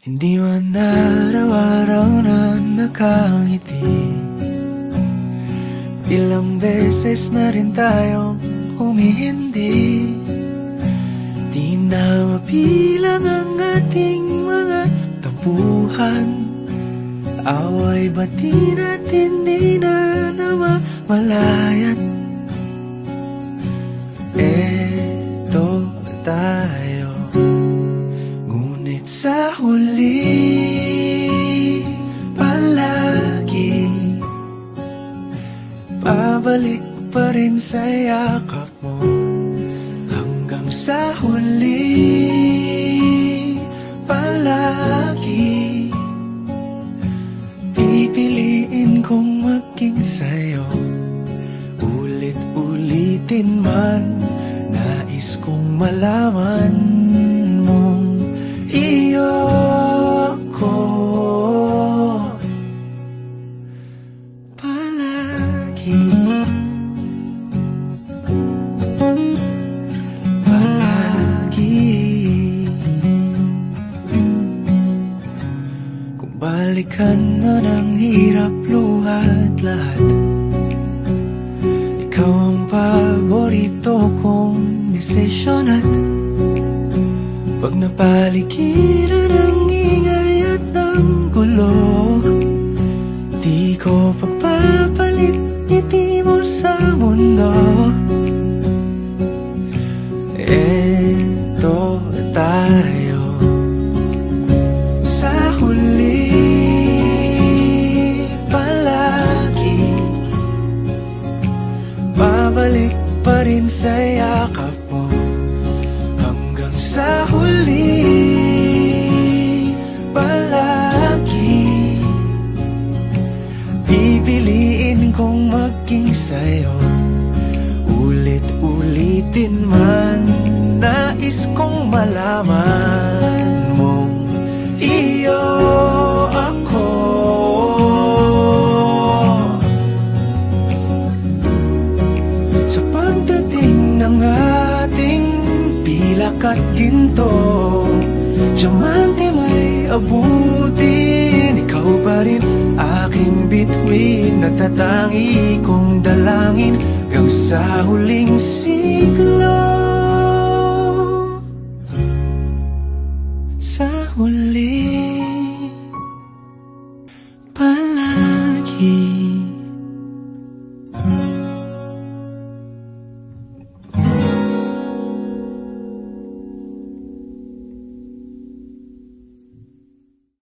Hindi man araw-araw na nakangiti, ilang beses na rin tayong humihindi. Di na mabilang ang ating mga tampuhan, away bati natin di na namamalayan. Eto tayo, ngunit sa huli palagi pabalik pa rin sa yakap mo. Hanggang sa huli palagi pipiliin kong maging sa'yo. Ulit-ulitin man, nais kong malaman mong iyo ko palagi. Kung balikan man ang hirap, luhat lahat, ikaw ang paborito kong desisyon. At pag napaligiran ang ingay at ang gulo, di ko pagpapalit ngiti mo sa mundo. Eto tayo, sa huli palagi babalik pa rin sa yakap mo. Hanggang sa huli palagi pipiliin kong maging sa'yo. Ulit-ulitin man, nais kong malaman mong iyo ako. Sa pagdating ng ating pilak at ginto, diamante may abutin, ikaw pa rin aking bituin. Natatangi kong dalangin hanggang sa huling siglo. Sa huli